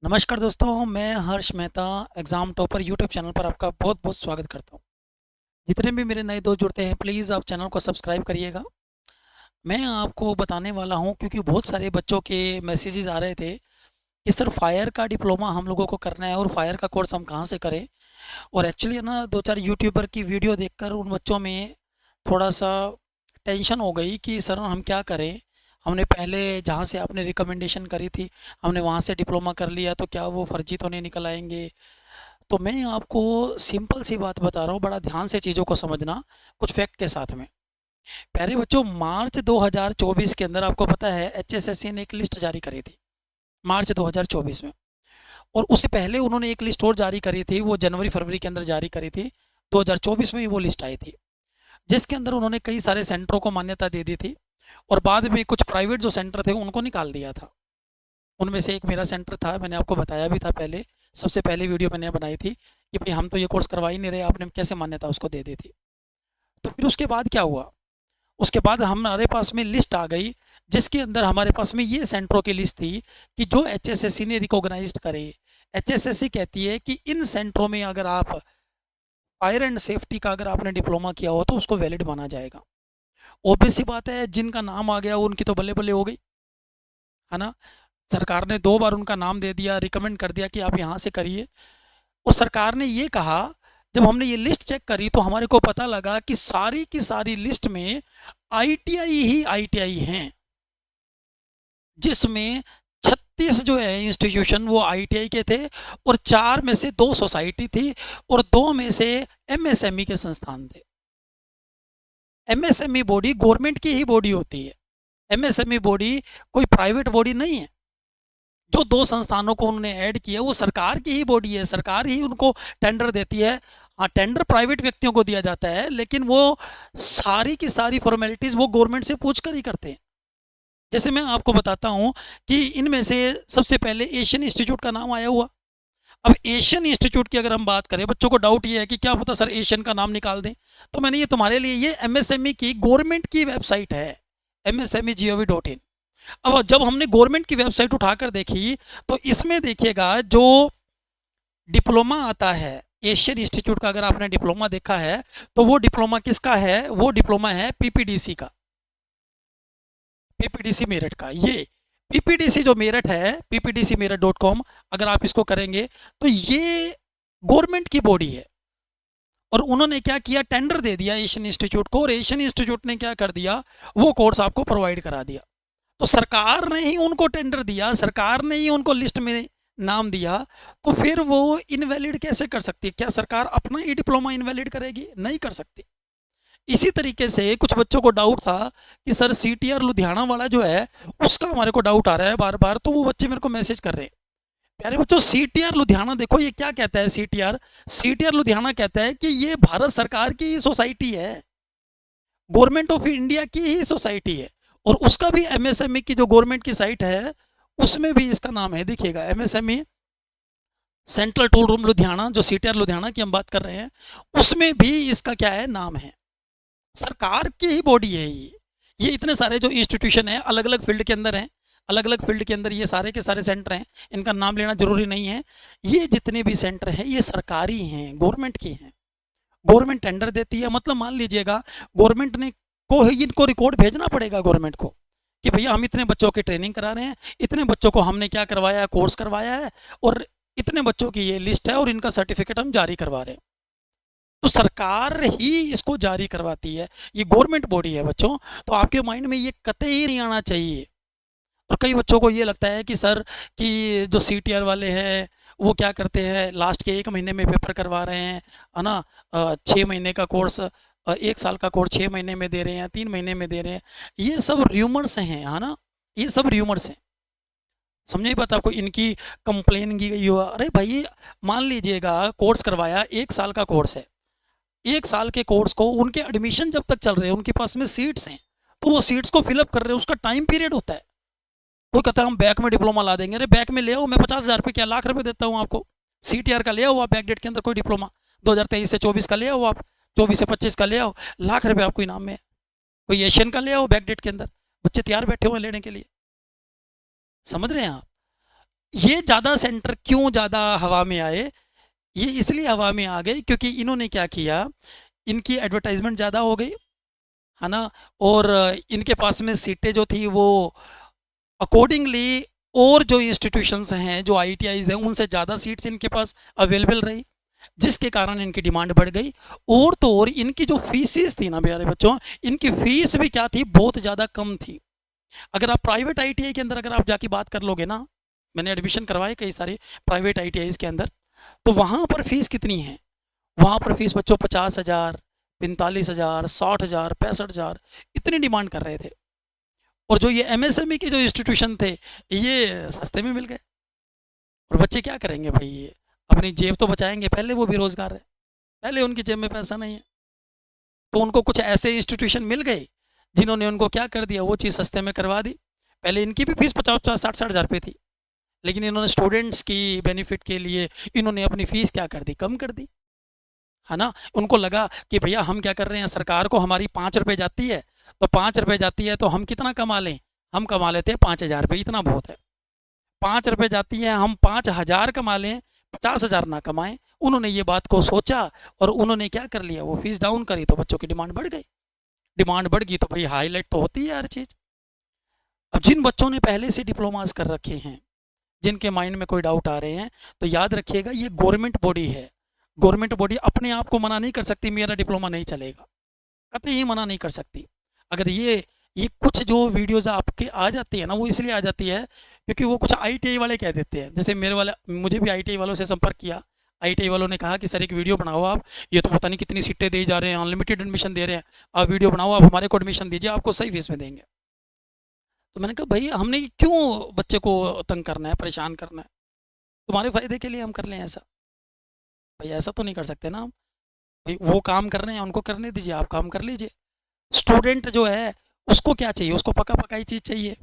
नमस्कार दोस्तों, मैं Harsh Mehta exam topper YouTube channel पर आपका बहुत बहुत स्वागत करता हूँ। जितने भी मेरे नए दोस्त जुड़ते हैं प्लीज़ आप चैनल को सब्सक्राइब करिएगा। मैं आपको बताने वाला हूँ क्योंकि बहुत सारे बच्चों के मैसेजेस आ रहे थे कि सर फायर का डिप्लोमा हम लोगों को करना है और फायर का कोर्स हम कहाँ से करें। और एक्चुअली है ना, दो चार यूट्यूबर की वीडियो देखकर उन बच्चों में थोड़ा सा टेंशन हो गई कि सर हम क्या करें। हमने पहले जहाँ से आपने रिकमेंडेशन करी थी हमने वहाँ से डिप्लोमा कर लिया तो क्या वो फर्जी तो नहीं निकल आएंगे। तो मैं आपको सिंपल सी बात बता रहा हूँ, बड़ा ध्यान से चीज़ों को समझना कुछ फैक्ट के साथ में। प्यारे बच्चों, मार्च 2024 के अंदर आपको पता है एचएसएससी ने एक लिस्ट जारी करी थी मार्च 2024 में। और उससे पहले उन्होंने एक लिस्ट और जारी करी थी, वो जनवरी फरवरी के अंदर जारी करी थी। 2024 में ही वो लिस्ट आई थी जिसके अंदर उन्होंने कई सारे सेंटरों को मान्यता दे दी थी और बाद में कुछ प्राइवेट जो सेंटर थे उनको निकाल दिया था। उनमें से एक मेरा सेंटर था, मैंने आपको बताया भी था पहले, सबसे पहली वीडियो मैंने बनाई थी कि भाई हम तो ये कोर्स करवा ही नहीं रहे, आपने कैसे मान्यता उसको दे दी थी। तो फिर उसके बाद क्या हुआ, उसके बाद हमारे पास में लिस्ट आ गई जिसके अंदर हमारे पास में ये सेंटरों की लिस्ट थी कि जो एचएसएससी ने रिकॉग्नाइज्ड करे। एचएसएससी कहती है कि इन सेंटरों में अगर आप फायर एंड सेफ्टी का अगर आपने डिप्लोमा किया हो तो उसको वैलिड माना जाएगा। ऑब्वियस सी बात है, जिनका नाम आ गया उनकी तो बल्ले बल्ले हो गई, है ना। सरकार ने 2 बार उनका नाम दे दिया, रिकमेंड कर दिया कि आप यहाँ से करिए। और सरकार ने ये कहा, जब हमने ये लिस्ट चेक करी तो हमारे को पता लगा कि सारी की सारी लिस्ट में आईटीआई ही आईटीआई हैं, जिसमें 36 जो है इंस्टीट्यूशन वो आईटीआई के थे और 4 में से 2 सोसाइटी थी और 2 में से एमएसएमई के संस्थान थे। एमएसएमई बॉडी गवर्नमेंट की ही बॉडी होती है, एमएसएमई बॉडी कोई प्राइवेट बॉडी नहीं है। जो 2 संस्थानों को उन्होंने ऐड किया वो सरकार की ही बॉडी है, सरकार ही उनको टेंडर देती है। हाँ, टेंडर प्राइवेट व्यक्तियों को दिया जाता है लेकिन वो सारी की सारी फॉर्मेलिटीज़ वो गवर्नमेंट से पूछ कर ही करते हैं। जैसे मैं आपको बताता हूँ कि इनमें से सबसे पहले एशियन इंस्टीट्यूट का नाम आया हुआ। अब एशियन इंस्टीट्यूट की अगर हम बात करें, बच्चों को डाउट ये है कि क्या पता सर एशियन का नाम निकाल दें, तो मैंने ये तुम्हारे लिए, ये एमएसएमई की गवर्नमेंट की वेबसाइट है, msmegov.in। अब जब हमने गवर्नमेंट की वेबसाइट उठाकर देखी तो इसमें देखिएगा जो डिप्लोमा आता है एशियन इंस्टीट्यूट का, अगर आपने डिप्लोमा देखा है तो वो डिप्लोमा किसका है, वो डिप्लोमा है पीपीडीसी का, पीपीडीसी मेरठ का। ये पीपीडीसी जो मेरठ है, ppdcmeerut.com, अगर आप इसको करेंगे तो ये गवर्नमेंट की बॉडी है। और उन्होंने क्या किया, टेंडर दे दिया एशियन इंस्टीट्यूट को और एशियन इंस्टीट्यूट ने क्या कर दिया, वो कोर्स आपको प्रोवाइड करा दिया। तो सरकार ने ही उनको टेंडर दिया, सरकार ने ही उनको लिस्ट में नाम दिया, तो फिर वो इनवैलिड कैसे कर सकती है? क्या सरकार अपना ही डिप्लोमा इनवैलिड करेगी? नहीं कर सकती। इसी तरीके से कुछ बच्चों को डाउट था कि सर सीटीआर लुधियाना वाला जो है उसका हमारे को डाउट आ रहा है बार बार, तो वो बच्चे मेरे को मैसेज कर रहे हैं। प्यारे बच्चों, सीटीआर लुधियाना देखो ये क्या कहता है। सीटीआर सीटीआर लुधियाना कहता है कि ये भारत सरकार की ही सोसाइटी है, गवर्नमेंट ऑफ इंडिया की ही सोसाइटी है। और उसका भी एमएसएमई की जो गवर्नमेंट की साइट है उसमें भी इसका नाम है, देखिएगा MSME central tool room Ludhiana, जो सीटीआर लुधियाना की हम बात कर रहे हैं, उसमें भी इसका क्या है, नाम है। सरकार की ही बॉडी है ये इतने सारे जो इंस्टीट्यूशन है अलग अलग फील्ड के अंदर हैं, अलग अलग फील्ड के अंदर ये सारे के सारे सेंटर हैं, इनका नाम लेना जरूरी नहीं है। ये जितने भी सेंटर हैं ये सरकारी हैं, गवर्नमेंट की हैं। गवर्नमेंट टेंडर देती है, मतलब मान लीजिएगा गवर्नमेंट ने को ही इनको रिकॉर्ड भेजना पड़ेगा गवर्नमेंट को कि भैया हम इतने बच्चों की ट्रेनिंग करा रहे हैं, इतने बच्चों को हमने क्या करवाया है, कोर्स करवाया है, और इतने बच्चों की ये लिस्ट है और इनका सर्टिफिकेट हम जारी करवा रहे हैं। तो सरकार ही इसको जारी करवाती है, ये गवर्नमेंट बॉडी है बच्चों। तो आपके माइंड में ये कतई नहीं आना चाहिए। और कई बच्चों को ये लगता है कि सर कि जो सीटीआर वाले हैं वो क्या करते हैं, लास्ट के 1 महीने में पेपर करवा रहे हैं, है ना। 6 महीने का कोर्स, 1 साल का कोर्स 6 महीने में दे रहे हैं, 3 महीने में दे रहे हैं। ये सब र्यूमर्स हैं, है ना, ये सब र्यूमर्स हैं। समझे बात आपको? इनकी कंप्लेन की गई हो, अरे भाई मान लीजिएगा कोर्स करवाया, 1 साल का कोर्स है, 1 साल के कोर्स को उनके एडमिशन जब तक चल रहे हैं, उनके पास में सीट्स हैं, तो वो सीट्स को फिलअप कर रहे हैं, उसका टाइम पीरियड होता है। कोई कहता है हम बैक में डिप्लोमा ला देंगे, अरे बैक में ले आओ, मैं 50,000 रुपये क्या लाख रुपये देता हूँ आपको। सीटीआर का ले आओ आप बैक डेट के अंदर कोई डिप्लोमा, 2023 से 24 का ले आओ आप, 24 से 25 का ले आओ, लाख रुपये आपको इनाम में है। कोई एशियन का ले आओ बैक डेट के अंदर, बच्चे तैयार बैठे हुए हैं लेने के लिए। समझ रहे हैं आप? ये ज़्यादा सेंटर क्यों ज़्यादा हवा में आए? ये इसलिए हवा में आ गए क्योंकि इन्होंने क्या किया, इनकी एडवर्टाइजमेंट ज़्यादा हो गई, है ना? और इनके पास में सीटें जो थी वो अकॉर्डिंगली और जो इंस्टीट्यूशंस हैं, जो आईटीआईज हैं, उनसे ज़्यादा सीट्स इनके पास अवेलेबल रही, जिसके कारण इनकी डिमांड बढ़ गई। और तो और इनकी जो फीसिस थी ना प्यारे बच्चों, इनकी फीस भी क्या थी, बहुत ज़्यादा कम थी। अगर आप प्राइवेट आईटीआई के अंदर अगर आप जाके बात कर लोगे ना, मैंने एडमिशन करवाए कई सारे प्राइवेट आईटीआईज के अंदर, तो वहाँ पर फीस कितनी है? वहाँ पर फीस बच्चों 50,000, 45,000, 60,000, 65,000, इतनी डिमांड कर रहे थे। और जो ये एमएसएमई के जो इंस्टीट्यूशन थे, ये सस्ते में मिल गए। और बच्चे क्या करेंगे भाई, ये अपनी जेब तो बचाएंगे, पहले वो बेरोजगार है, पहले उनकी जेब में पैसा नहीं है, तो उनको कुछ ऐसे इंस्टीट्यूशन मिल गए जिन्होंने उनको क्या कर दिया, वो चीज़ सस्ते में करवा दी। पहले इनकी भी फीस 50-50, 60-60 हज़ार रुपये थी, लेकिन इन्होंने स्टूडेंट्स की बेनिफिट के लिए इन्होंने अपनी फ़ीस क्या कर दी, कम कर दी, है ना? उनको लगा कि भैया हम क्या कर रहे हैं, सरकार को हमारी 5 रुपये जाती है, तो 5 रुपये जाती है तो हम कितना कमा लें, हम कमा लेते हैं 5,000 रुपये, इतना बहुत है। 5 रुपये जाती है, हम 5,000 कमा लें, 50,000 ना कमाएं। उन्होंने ये बात को सोचा और उन्होंने क्या कर लिया, वो फीस डाउन करी, तो बच्चों की डिमांड बढ़ गई। डिमांड बढ़ गई तो भाई हाईलाइट तो होती है हर चीज़। अब जिन बच्चों ने पहले से डिप्लोमास कर रखे हैं, जिनके माइंड में कोई डाउट आ रहे हैं, तो याद रखिएगा ये गवर्नमेंट बॉडी है। गवर्नमेंट बॉडी अपने आप को मना नहीं कर सकती मेरा डिप्लोमा नहीं चलेगा, कतई मना नहीं कर सकती। अगर ये कुछ जो वीडियोज़ आपके आ जाती है ना, वो इसलिए आ जाती है क्योंकि वो कुछ आईटीआई वाले कह देते हैं। जैसे मेरे वाला, मुझे भी आईटीआई वालों से संपर्क किया, आईटीआई वालों ने कहा कि सर एक वीडियो बनाओ आप, ये तो पता नहीं कितनी सीटें दे जा रहे हैं, अनलिमिटेड एडमिशन दे रहे हैं, आप वीडियो बनाओ, आप हमारे को एडमिशन दीजिए, आपको सही फीस में देंगे। तो मैंने कहा भाई हमने क्यों बच्चे को तंग करना है, परेशान करना है, तुम्हारे फ़ायदे के लिए हम कर लें ऐसा? भाई ऐसा तो नहीं कर सकते ना हम। भाई वो काम कर रहे हैं, उनको करने दीजिए, आप काम कर लीजिए। स्टूडेंट जो है उसको क्या चाहिए, उसको पका पकाई चीज़ चाहिए।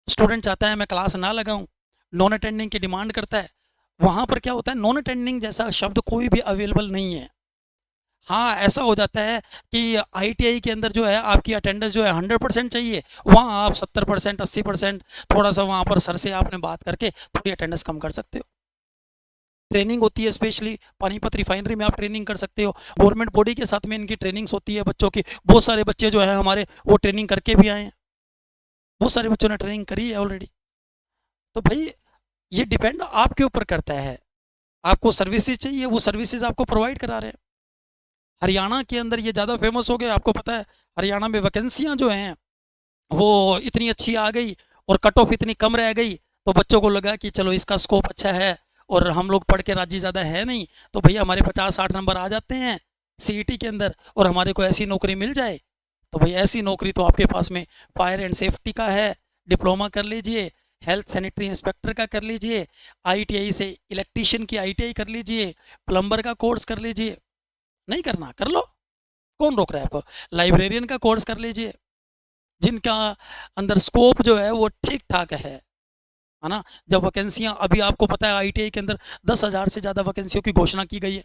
स्टूडेंट चाहता है मैं क्लास ना लगाऊं, नॉन अटेंडिंग की डिमांड करता है। वहाँ पर क्या होता है, नॉन अटेंडिंग जैसा शब्द कोई भी अवेलेबल नहीं है। हाँ, ऐसा हो जाता है कि आईटीआई के अंदर जो है आपकी अटेंडेंस जो है 100% चाहिए, वहाँ आप 70%, 80%, थोड़ा सा वहाँ पर सर से आपने बात करके थोड़ी अटेंडेंस कम कर सकते हो। ट्रेनिंग होती है, स्पेशली पानीपत रिफाइनरी में आप ट्रेनिंग कर सकते हो। गवर्नमेंट बॉडी के साथ में इनकी ट्रेनिंग्स होती है बच्चों की। बहुत सारे बच्चे जो है हमारे वो ट्रेनिंग करके भी आए हैं, बहुत सारे बच्चों ने ट्रेनिंग करी है ऑलरेडी। तो भाई ये डिपेंड आपके ऊपर करता है, आपको सर्विसेज चाहिए, वो सर्विसेज आपको प्रोवाइड करा रहे हैं। हरियाणा के अंदर ये ज़्यादा फेमस हो गया, आपको पता है हरियाणा में वैकेंसियाँ जो हैं वो इतनी अच्छी आ गई और कट ऑफ इतनी कम रह गई, तो बच्चों को लगा कि चलो इसका स्कोप अच्छा है और हम लोग पढ़ के राजी ज़्यादा है नहीं, तो भैया हमारे 50-60 नंबर आ जाते हैं सीईटी के अंदर और हमारे को ऐसी नौकरी मिल जाए। तो भाई ऐसी नौकरी तो आपके पास में फायर एंड सेफ्टी का है, डिप्लोमा कर लीजिए, हेल्थ सैनिटरी इंस्पेक्टर का कर लीजिए, आईटीआई से इलेक्ट्रीशियन की आईटीआई कर लीजिए, प्लम्बर का कोर्स कर लीजिए। नहीं करना कर लो, कौन रोक रहा है आपको? लाइब्रेरियन का कोर्स कर लीजिए, जिनका अंदर स्कोप जो है वो ठीक ठाक है ना? जब वैकेंसियां अभी आपको पता है आईटीआई के अंदर 10,000 से ज़्यादा वैकेंसियों की घोषणा की गई है,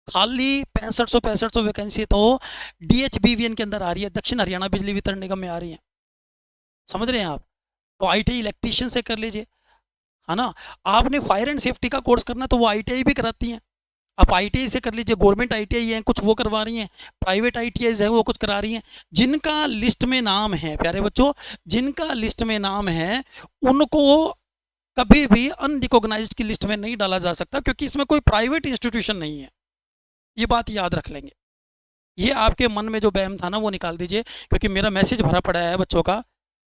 खाली 6500 वैकेंसी तो डीएचबीवीएन के अंदर आ रही है, दक्षिण हरियाणा बिजली वितरण निगम में आ रही है। समझ रहे हैं आप? तो आईटीआई इलेक्ट्रीशियन से कर लीजिए, है ना? आपने फायर एंड सेफ्टी का कोर्स करना है तो वो आईटीआई भी कराती हैं, आप आईटीआई से कर लीजिए। गवर्नमेंट आईटीआई है कुछ वो करवा रही हैं, प्राइवेट आईटीआई है वो कुछ करा रही हैं। जिनका लिस्ट में नाम है प्यारे बच्चों, जिनका लिस्ट में नाम है, उनको कभी भी अनरिकॉग्नाइज्ड की लिस्ट में नहीं डाला जा सकता, क्योंकि इसमें कोई प्राइवेट इंस्टीट्यूशन नहीं है। ये बात याद रख लेंगे। ये आपके मन में जो वहम था ना वो निकाल दीजिए, क्योंकि मेरा मैसेज भरा पड़ा है बच्चों का।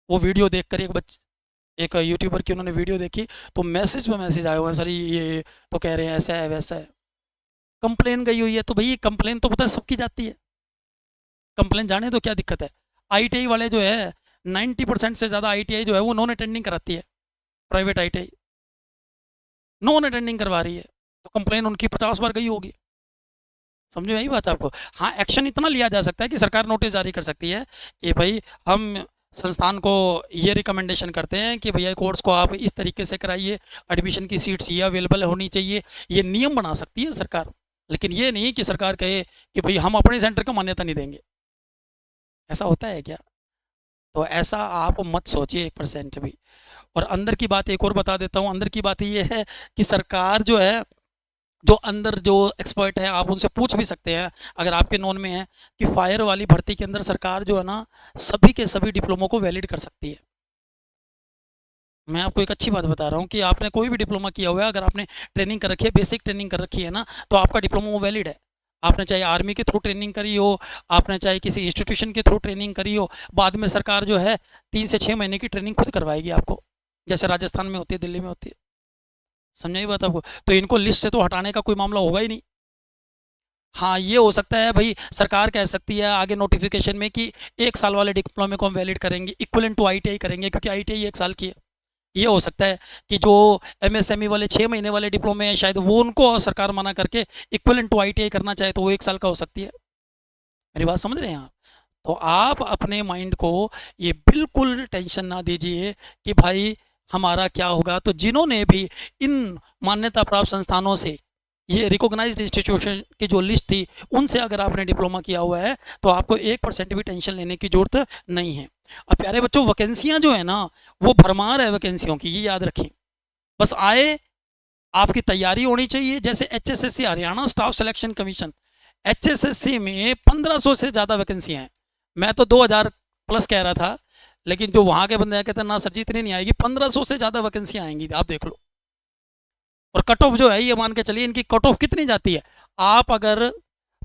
वो वीडियो देख कर एक यूट्यूबर की उन्होंने वीडियो देखी, तो मैसेज में मैसेज आया हुआ है, सर ये तो कह रहे हैं ऐसा है वैसा है, कंप्लेन गई हुई है। तो भाई कंप्लेन तो पता है सबकी जाती है, कंप्लेन जाने तो क्या दिक्कत है? आईटीआई वाले जो है 90% से ज़्यादा आईटीआई जो है वो नॉन अटेंडिंग कराती है, प्राइवेट आईटीआई नॉन अटेंडिंग करवा रही है, तो कंप्लेन उनकी 50 बार गई होगी। समझ में आई बात आपको? हाँ, एक्शन इतना लिया जा सकता है कि सरकार नोटिस जारी कर सकती है कि भाई हम संस्थान को ये रिकमेंडेशन करते हैं कि भैया कोर्स को आप इस तरीके से कराइए, एडमिशन की सीट्स ये अवेलेबल होनी चाहिए, ये नियम बना सकती है सरकार। लेकिन ये नहीं कि सरकार कहे कि भाई हम अपने सेंटर को मान्यता नहीं देंगे। ऐसा होता है क्या? तो ऐसा आप मत सोचिए 1% भी। और अंदर की बात एक और बता देता हूँ, अंदर की बात ये है कि सरकार जो है, जो अंदर जो एक्सपर्ट है, आप उनसे पूछ भी सकते हैं अगर आपके नॉन में है, कि फायर वाली भर्ती के अंदर सरकार जो है ना सभी के सभी डिप्लोमों को वैलिड कर सकती है। मैं आपको एक अच्छी बात बता रहा हूँ कि आपने कोई भी डिप्लोमा किया हुआ है, अगर आपने ट्रेनिंग कर रखी है, बेसिक ट्रेनिंग कर रखी है ना, तो आपका डिप्लोमा वो वैलिड है। आपने चाहे आर्मी के थ्रू ट्रेनिंग करी हो, आपने चाहे किसी इंस्टीट्यूशन के थ्रू ट्रेनिंग करी हो, बाद में सरकार जो है 3 से 6 महीने की ट्रेनिंग खुद करवाएगी आपको, जैसे राजस्थान में होती है, दिल्ली में होती है। समझाइए बात आपको। तो इनको लिस्ट से तो हटाने का कोई मामला होगा ही नहीं। हाँ, ये हो सकता है भाई, सरकार कह सकती है आगे नोटिफिकेशन में कि 1 साल वाले डिप्लोमे को हम वैलिड करेंगे, इक्वलेंट टू आईटीआई करेंगे, क्योंकि आईटीआई 1 साल की है। ये हो सकता है कि जो एमएसएमई वाले 6 महीने वाले डिप्लोमे हैं, शायद वो उनको सरकार मना करके इक्वलेंट टू आईटीआई करना चाहे तो वो 1 साल का हो सकती है। मेरी बात समझ रहे हैं आप? तो आप अपने माइंड को ये बिल्कुल टेंशन ना दीजिए कि भाई हमारा क्या होगा। तो जिन्होंने भी इन मान्यता प्राप्त संस्थानों से, ये रिकॉग्नाइज्ड इंस्टीट्यूशन की जो लिस्ट थी, उनसे अगर आपने डिप्लोमा किया हुआ है तो आपको 1% भी टेंशन लेने की जरूरत नहीं है। अब प्यारे बच्चों, वैकेंसियां जो है ना, वो भरमार है वैकेंसियों की, ये याद रखें। बस आए, आपकी तैयारी होनी चाहिए। जैसे HSSC, Haryana staff selection commission, HSSC में 1500 से ज़्यादा वैकेंसियां हैं। मैं तो 2000 प्लस कह रहा था, लेकिन जो वहाँ के बंदे कहते हैं ना सर जी इतनी नहीं आएगी, 1500 से ज़्यादा वैकेंसियां आएंगी, आप देख लो। और कट ऑफ जो है, ये मान के चलिए इनकी कट ऑफ कितनी जाती है। आप अगर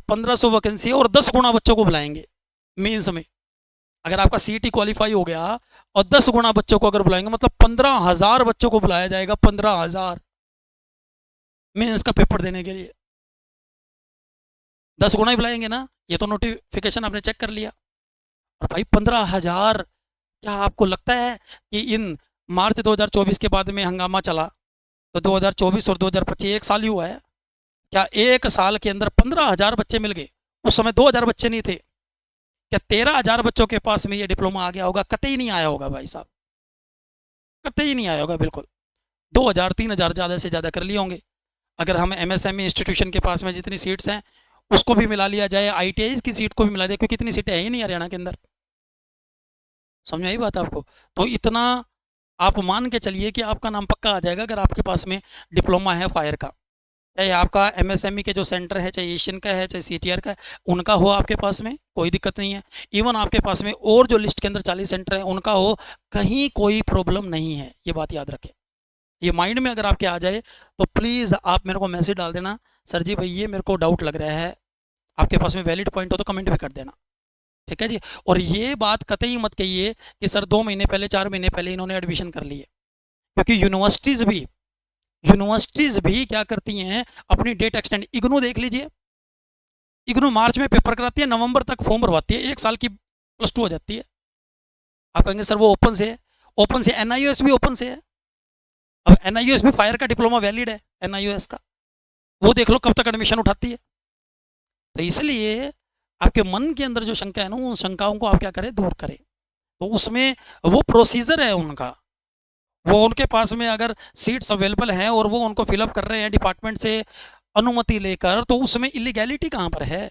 1500 वैकेंसी है और 10 गुना बच्चों को बुलाएंगे मेंस में, अगर आपका सीईटी क्वालिफाई हो गया और 10 गुना बच्चों को अगर बुलाएंगे, मतलब 15,000 बच्चों को बुलाया जाएगा, 15,000 मेंस का पेपर देने के लिए। 10 गुना ही बुलाएंगे ना, ये तो नोटिफिकेशन आपने चेक कर लिया। और भाई 15,000, क्या आपको लगता है कि इन मार्च 2024 के बाद में हंगामा चला तो 2024 और 2025 1 साल ही हुआ है क्या? 1 साल के अंदर 15,000 बच्चे मिल गए। उस समय 2,000 बच्चे नहीं थे क्या? 13,000 बच्चों के पास में ये डिप्लोमा आ गया होगा? कतई नहीं आया होगा भाई साहब, कतई नहीं आया होगा, बिल्कुल। 2,000 3,000 ज़्यादा से ज़्यादा कर लिए होंगे। अगर हम एमएसएमई इंस्टीट्यूशन के पास में जितनी सीट्स हैं उसको भी मिला लिया जाए, आईटीआई की सीट को भी मिला दिया, क्योंकि इतनी सीटें है ही नहीं हरियाणा के अंदर। समझ आई बात आपको? तो इतना आप मान के चलिए कि आपका नाम पक्का आ जाएगा अगर आपके पास में डिप्लोमा है फायर का। चाहे आपका एमएसएमई के जो सेंटर है, चाहे एशियन का है, चाहे सीटीआर का है, उनका हो आपके पास में, कोई दिक्कत नहीं है। इवन आपके पास में और जो लिस्ट के अंदर 40 सेंटर हैं उनका हो, कहीं कोई प्रॉब्लम नहीं है, ये बात याद रखें। ये माइंड में अगर आपके आ जाए तो प्लीज़ आप मेरे को मैसेज डाल देना, सर जी भाई ये मेरे को डाउट लग रहा है। आपके पास में वैलिड पॉइंट हो तो कमेंट भी कर देना, ठीक है जी। और ये बात कतई मत कहिए कि सर 2 महीने पहले 4 महीने पहले इन्होंने एडमिशन कर ली है, क्योंकि यूनिवर्सिटीज़ भी क्या करती हैं, अपनी डेट एक्सटेंड। इग्नू देख लीजिए, इग्नू मार्च में पेपर कराती है, नवंबर तक फॉर्म भरवाती है, 1 साल की +2 हो जाती है। आप कहेंगे सर वो ओपन से है, ओपन से एनआईओएस भी ओपन से है। अब एनआईओएस भी फायर का डिप्लोमा वैलिड है, एनआईओएस का, वो देख लो कब तक एडमिशन उठाती है। तो इसलिए आपके मन के अंदर जो शंका है ना, उन शंकाओं को आप क्या करें, दूर करें। तो उसमें वो प्रोसीजर है उनका, वो उनके पास में अगर सीट्स अवेलेबल हैं और वो उनको फिलअप कर रहे हैं डिपार्टमेंट से अनुमति लेकर, तो उसमें इलीगैलिटी कहाँ पर है?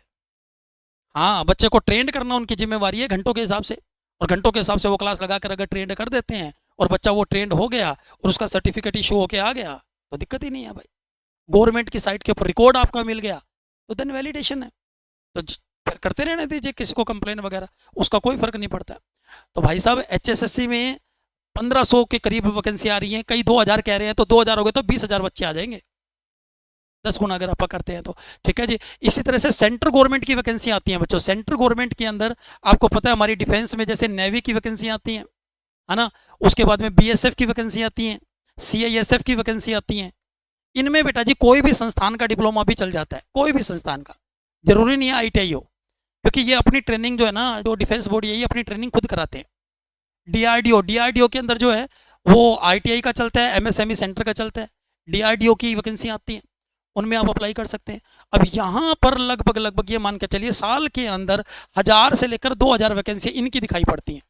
हाँ, बच्चे को ट्रेंड करना उनकी जिम्मेवारी है घंटों के हिसाब से, और घंटों के हिसाब से वो क्लास लगा कर अगर ट्रेंड कर देते हैं और बच्चा वो ट्रेंड हो गया और उसका सर्टिफिकेट इशू होके आ गया तो दिक्कत ही नहीं है भाई। गवर्नमेंट की साइट के ऊपर रिकॉर्ड आपका मिल गया तो देन वैलिडेशन है। तो फिर करते रहने दीजिए, किसी को कंप्लेन वगैरह, उसका कोई फर्क नहीं पड़ता। तो भाई साहब एचएसएससी में 1500 के करीब वैकेंसी आ रही है, कई 2000 कह रहे हैं, तो 2000 हो गए तो 20,000 बच्चे आ जाएंगे, 10 गुना अगर आप करते हैं तो, ठीक है जी। इसी तरह से सेंट्रल गवर्नमेंट की वैकेंसी आती हैं बच्चों। सेंट्रल गवर्नमेंट के अंदर आपको पता है हमारी डिफेंस में जैसे नेवी की वैकेंसी आती हैं, है ना, उसके बाद में बीएसएफ की वैकेंसी आती हैं, सीआईएसएफ की वैकेंसी आती हैं। इनमें बेटा जी कोई भी संस्थान का डिप्लोमा भी चल जाता है, कोई भी संस्थान का, जरूरी नहीं है आईटीआई हो, क्योंकि ये अपनी ट्रेनिंग जो है ना, जो डिफेंस बॉडी है ये अपनी ट्रेनिंग खुद कराते हैं। डीआरडीओ के अंदर जो है वो आईटीआई का चलता है, एमएसएमई सेंटर का चलता है, डीआरडीओ की वैकेंसी आती है, उनमें आप अप्लाई कर सकते हैं। अब यहाँ पर लगभग ये मान के चलिए साल के अंदर 1000 से लेकर 2000 वैकेंसी इनकी दिखाई पड़ती हैं,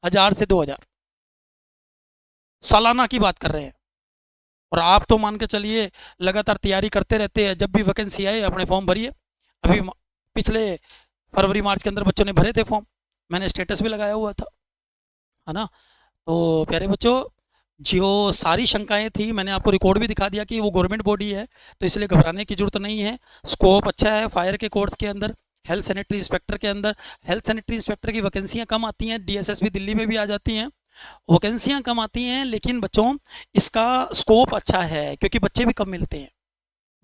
1000 से 2000 सालाना की बात कर रहे हैं। और आप तो मान के चलिए लगातार तैयारी करते रहते हैं, जब भी वैकेंसी आए अपने फॉर्म भरिए। अभी पिछले फरवरी मार्च के अंदर बच्चों ने भरे थे फॉर्म, मैंने स्टेटस भी लगाया हुआ था, है ना। तो प्यारे बच्चों, जो सारी शंकाएं थी मैंने आपको रिकॉर्ड भी दिखा दिया कि वो गवर्नमेंट बॉडी है, तो इसलिए घबराने की जरूरत नहीं है। स्कोप अच्छा है फायर के कोर्स के अंदर, हेल्थ सैनिटरी इंस्पेक्टर के अंदर। हेल्थ सैनिटरी इंस्पेक्टर की वैकेंसियां कम आती हैं, डीएसएसबी दिल्ली में भी आ जाती हैं, वैकेंसियां कम आती हैं, लेकिन बच्चों इसका स्कोप अच्छा है क्योंकि बच्चे भी कम मिलते हैं,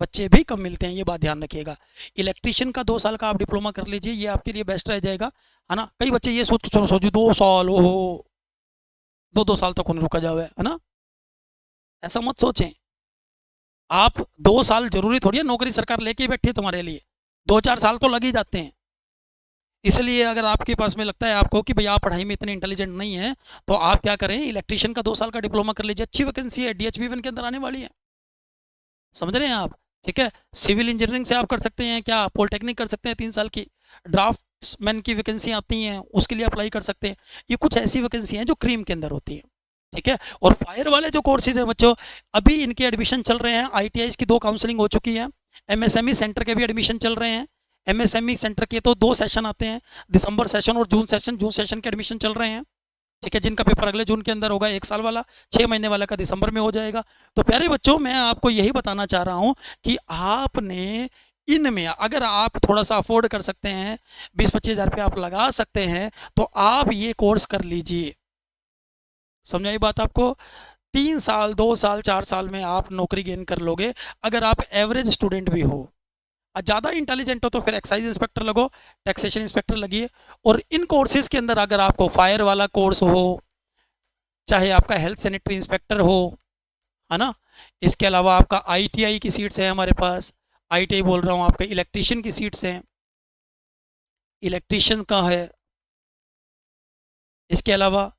बच्चे भी कम मिलते हैं, ये बात ध्यान रखिएगा। इलेक्ट्रिशियन का 2 साल का आप डिप्लोमा कर लीजिए, ये आपके लिए बेस्ट रह जाएगा, है ना। कई बच्चे ये सोचो 2 साल, ओहो 2 साल तक उन्हें रुका जावे, है ना। ऐसा मत सोचें, आप 2 साल जरूरी थोड़ी है नौकरी सरकार लेके बैठी है तुम्हारे लिए, 2-4 साल तो लग ही जाते हैं। इसलिए अगर आपके पास में लगता है आपको कि भाई आप पढ़ाई में इतने इंटेलिजेंट नहीं है, तो आप क्या करें, इलेक्ट्रिशियन का 2 साल का डिप्लोमा कर लीजिए, अच्छी वैकेंसी है, DHB 1 के अंदर आने वाली है, समझ रहे हैं आप। ठीक है, सिविल इंजीनियरिंग से आप कर सकते हैं, क्या पॉलिटेक्निक कर सकते हैं 3 साल की, ड्राफ्ट्समैन की वैकेंसी आती हैं उसके लिए अप्लाई कर सकते हैं। ये कुछ ऐसी वैकेंसी हैं जो क्रीम के अंदर होती है। ठीक है, और फायर वाले जो कोर्सेज हैं बच्चों, अभी इनके एडमिशन चल रहे हैं, ITI की 2 काउंसलिंग हो चुकी है, MSME सेंटर के भी एडमिशन चल रहे हैं। MSME सेंटर के तो 2 सेशन आते हैं, दिसंबर सेशन और जून सेशन के एडमिशन चल रहे हैं। ठीक है, जिनका पेपर अगले जून के अंदर होगा, 1 साल वाला, 6 महीने वाला का दिसंबर में हो जाएगा। तो प्यारे बच्चों, मैं आपको यही बताना चाह रहा हूँ कि आपने इनमें अगर आप थोड़ा सा अफोर्ड कर सकते हैं, 20-25 हज़ार रुपये आप लगा सकते हैं, तो आप ये कोर्स कर लीजिए। समझाई बात आपको। 3 साल 2 साल 4 साल में आप नौकरी गेन कर लोगे, अगर आप एवरेज स्टूडेंट भी हो। ज़्यादा इंटेलिजेंट हो तो फिर एक्साइज इंस्पेक्टर लगो, टैक्सेशन इंस्पेक्टर लगिए। और इन कोर्सेज के अंदर अगर आपको फायर वाला कोर्स हो, चाहे आपका हेल्थ सैनिटरी इंस्पेक्टर हो, है ना, इसके अलावा आपका ITI की सीट्स है हमारे पास, ITI बोल रहा हूँ, आपका इलेक्ट्रीशियन की सीट्स हैं, इलेक्ट्रीशियन का है। इसके अलावा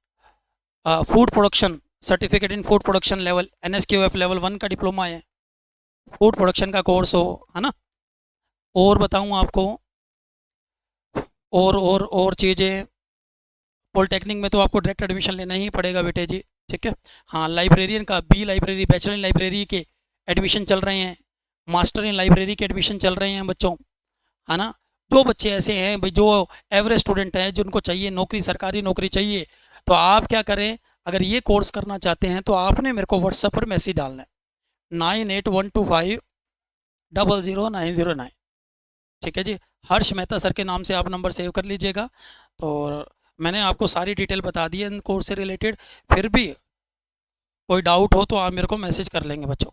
food production, certificate in food production level, NSQF level 1 का डिप्लोमा है, फूड प्रोडक्शन का कोर्स हो, है ना। और बताऊँ आपको, और चीज़ें, पॉलिटेक्निक में तो आपको डायरेक्ट एडमिशन लेना ही पड़ेगा बेटे जी। ठीक है, हाँ, लाइब्रेरियन का B library, bachelor in library के एडमिशन चल रहे हैं, मास्टर इन लाइब्रेरी के एडमिशन चल रहे हैं बच्चों, है ना। जो बच्चे ऐसे हैं भाई जो एवरेज स्टूडेंट हैं, जिनको चाहिए नौकरी, सरकारी नौकरी चाहिए, तो आप क्या करें, अगर ये कोर्स करना चाहते हैं तो आपने मेरे को व्हाट्सएप पर मैसेज डालना है, 9812500909। ठीक है जी, हर्ष मेहता सर के नाम से आप नंबर सेव कर लीजिएगा। तो मैंने आपको सारी डिटेल बता दी है इन कोर्स से रिलेटेड, फिर भी कोई डाउट हो तो आप मेरे को मैसेज कर लेंगे बच्चों।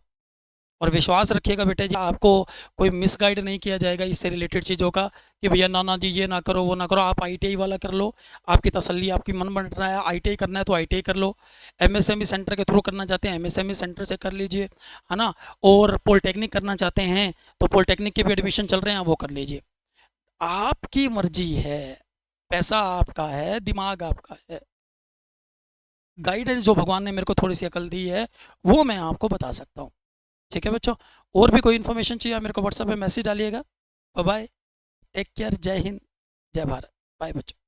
और विश्वास रखिएगा बेटे जी, आपको कोई मिसगाइड नहीं किया जाएगा इससे रिलेटेड चीज़ों का कि भैया ना ना जी ये ना करो वो ना करो, आप ITI वाला कर लो, आपकी तसल्ली, आपकी मन बन रहा है ITI करना है तो ITI कर लो, MSME सेंटर के थ्रू करना चाहते हैं MSME सेंटर से कर लीजिए, है ना। और पॉलिटेक्निक करना चाहते हैं तो पॉलिटेक्निक के भी एडमिशन चल रहे हैं, वो कर लीजिए। आपकी मर्जी है, पैसा आपका है, दिमाग आपका है, गाइडेंस जो भगवान ने मेरे को थोड़ी सी अकल दी है वो मैं आपको बता सकता हूँ। ठीक है बच्चों, और भी कोई इन्फॉर्मेशन चाहिए आप मेरे को व्हाट्सएप पे मैसेज डालिएगा। बाय, टेक केयर, जय हिंद, जय भारत, बाय बच्चों।